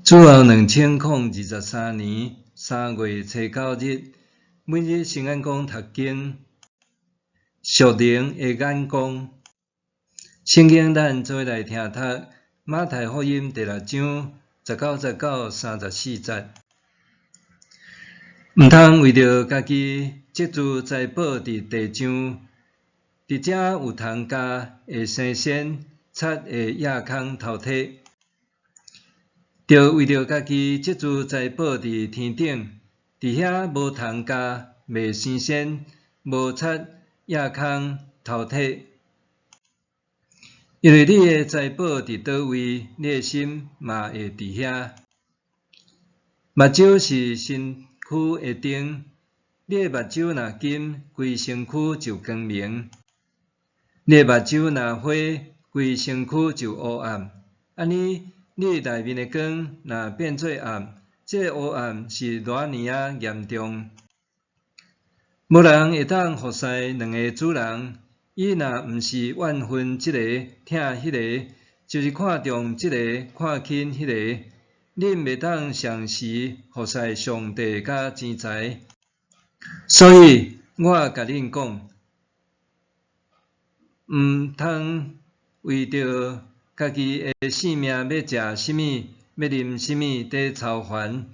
主后2023年3月初9日，每日圣眼光读经，属灵的眼光。圣经咱做来听读马太福音第6章19、19、34节。毋通为着家己积聚财宝伫地上，伫遮有通加会生鲜，贼会夜空偷摕。着为着家己积聚财宝伫天顶，伫遐无通加袂生鲜，无贼夜空偷摕。因为你的财宝伫倒位，你的心嘛会伫遐。目睭是身躯的灯，你的目睭若金，规身躯就光明；你的目睭若花，规身躯就黑暗。安尼，你内面的光若变做暗，这黑暗是偌尼啊严重。无人会当服侍两个主人，伊若毋是怨恨即个，疼迄个，就是看重即个，看轻迄个。恁袂当同时服侍上帝甲钱财。所以我甲恁讲，毋通为着家己的性命要食什么，要啉什么伫操烦，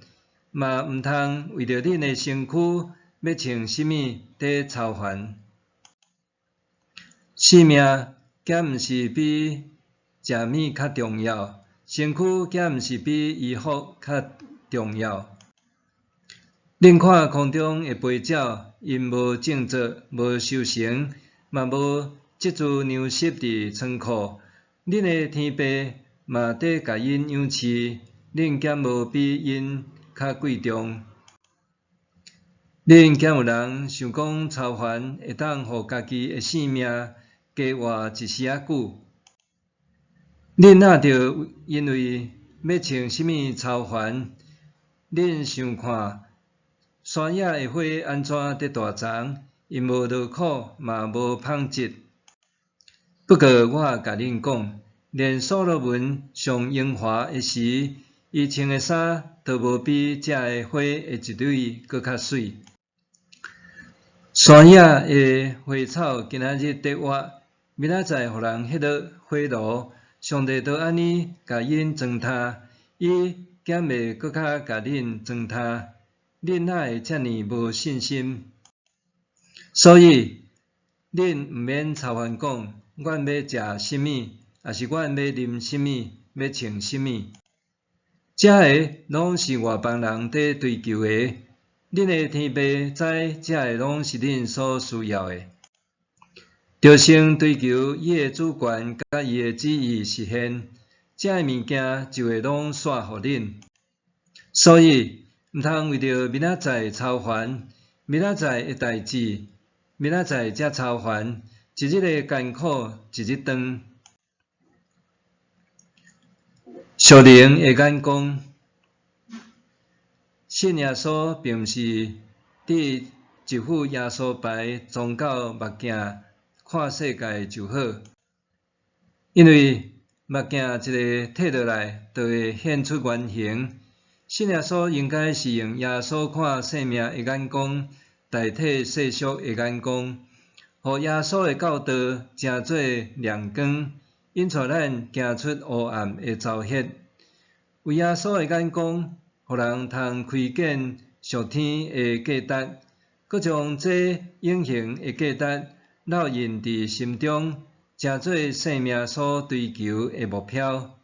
嘛毋通为着恁的身躯要穿什么伫操烦。性命敢毋是比食物较重要，身躯敢毋是比衣服较重要。恁看空中的飞鸟，因无种作，无收成，嘛无积聚粮食伫仓库，恁的天父嘛伫甲因养饲，恁敢无比因较贵重？恁敢有人想讲操烦会当互家己的性命加活一时仔久？恁若着因为要穿什么操烦，恁想看山野的花安怎得大丛？因无劳苦，嘛无纺织。不过我甲恁讲，连所罗门上荣华的时，伊穿的衫都无比遮的花的一蕊搁较水。山野的花草今仔日得活，明仔载互人迄落火炉，上帝都安尼甲因糟蹋，伊敢袂搁较甲恁糟蹋？恁哪会遮尔无信心？所以恁毋免操烦讲，阮要食什么，还是阮要啉什么，要穿什么？遮个拢是外邦人伫追求的。恁的天父知遮个拢是恁所需要的，着先追求伊的主权甲伊的旨意实现，遮个物件就会拢煞互恁。所以毋通为着明仔载操烦，明仔载的代志，明仔载才操烦，一日的艰苦一日长。属灵的眼光。信耶稣并毋是伫一副耶稣牌装到目镜看世界就好，因为目镜一个摕落来，就会现出原形。信耶稣应该是用耶稣看生命的眼光代替世俗的眼光，互耶稣的教导成做亮光，引带咱行出黑暗的沼穴。为耶稣的眼光，互人通开见属天的价值，搁将这永恒的价值烙印伫心中，成做生命所追求的目标。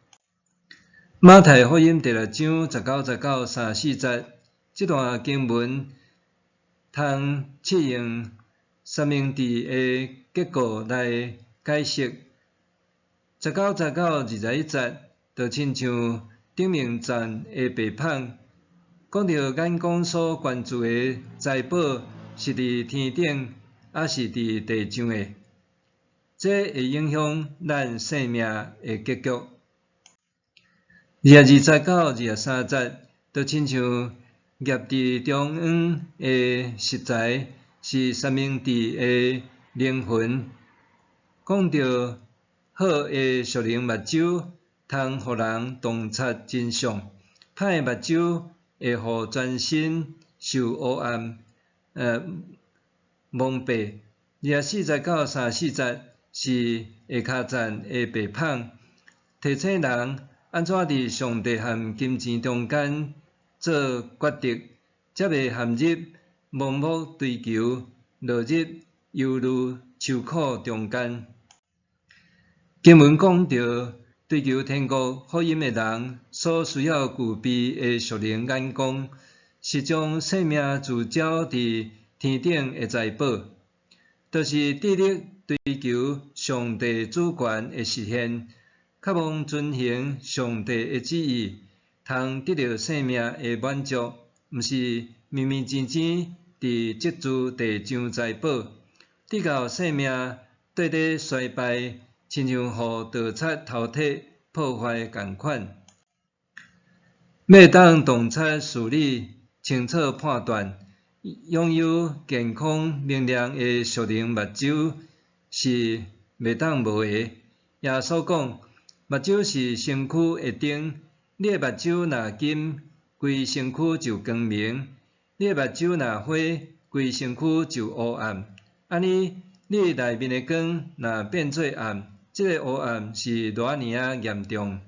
马太福音第6章19、19、34节，这段经文通试用三明治的结构来解释。19、19、21节，就亲像顶面站的白棒，讲到眼光所关注的财宝是伫天顶，还是伫地上的，这会影响咱生命的结局。29、23节，就亲像业伫中央的食材是三明治的灵魂，讲到好的属灵目睭，通互人洞察真相，歹目睭会互全身受黑暗蒙蔽。240到340是下骹赞的白胖，提醒人安怎伫上帝和金钱中间做抉择，才袂陷入盲目追求，落入忧虑愁苦中间。经文讲到，追求天国福音的人所需要具备的属灵眼光，是将性命聚焦伫天顶的财宝，就是致力追求上帝主权的实现，渴望遵行上帝的旨意，通得到性命的满足，毋是面面前前伫积聚地上财宝，直到性命短短衰败，亲像互盗贼偷摕破坏共款。要当洞察事理，清楚判断，拥有健康明亮的属灵目睭是袂当无的。耶稣讲，目睭是身躯的灯，你的目睭若金，规身躯就光明；你的目睭若花，规身躯就黑暗。安尼，你内面的光若变做暗，这个黑暗是偌尔啊严重。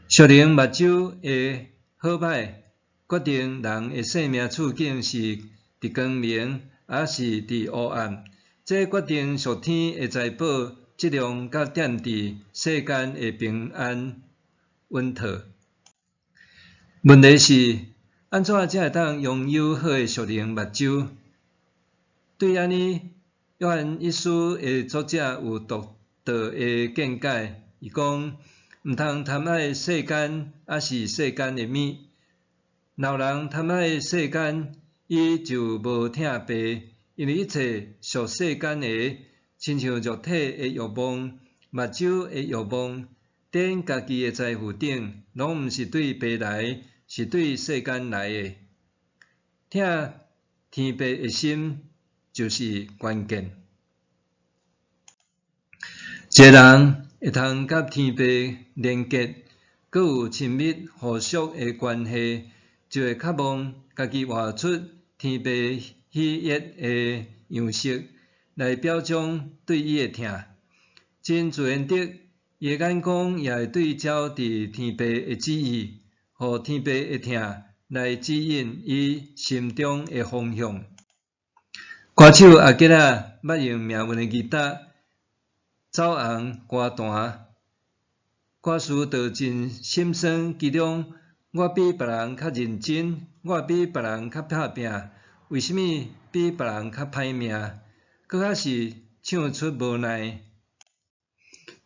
属灵目睭的好歹，决定人的生命处境是伫光明，还是伫黑暗。这决定属天的财宝质量，甲点伫世间的平安稳妥。问题是，安怎才会当拥有好的属灵目睭？对安尼，约翰一书的作者有独到的见解。伊讲，毋通贪爱世间，还是世间的物。老人贪爱世间，伊就无疼爸，因为一切属世间的，亲像肉体的欲望、目睭的欲望，踮家己的财富顶，拢毋是对爸来，是对世间来的。疼天父的心就是关键。一个人会通甲天父连结，佮有亲密互属的关系，就会渴望家己活出天父喜悦的样式，来表彰对伊的疼。真自然的，伊的眼光也会对照伫天父的旨意，互天父的疼来指引伊心中的方向。歌手阿吉仔捌用命运的吉他走红歌坛，歌词道真心酸，其中我比别人较认真，我比别人较拍拼，为什么比别人较歹命？搁较是唱出无奈。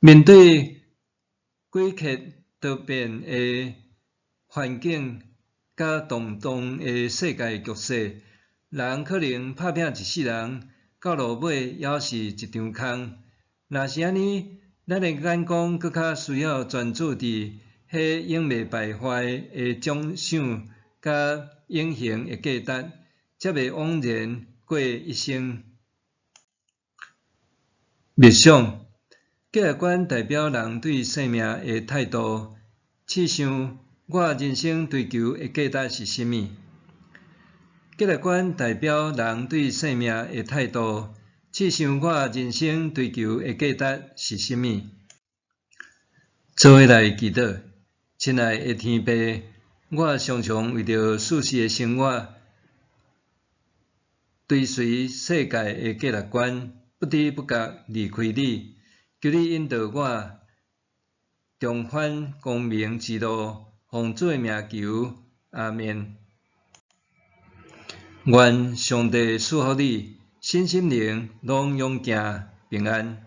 面对诡谲多变的环境，甲动荡的世界局势，人可能拍拼一世人，到落尾还是一场空。若是安尼，咱的眼光搁较需要专注伫迄永袂败坏的奖赏，甲永恒的价值，才袂枉然过一生。默想，价值观代表人对生命的态度。试想，我人生追求的价值是甚么？价值观代表人对生命的态度。试想我人生追求的价值是甚么？做伙来祈祷，亲爱的天父，我常常为着世事的生活，追随世界的价值观，不知不觉离开你。求你引导我，重返光明之路，奉主的名求，阿们。愿上帝赐福你，身心灵拢永行平安。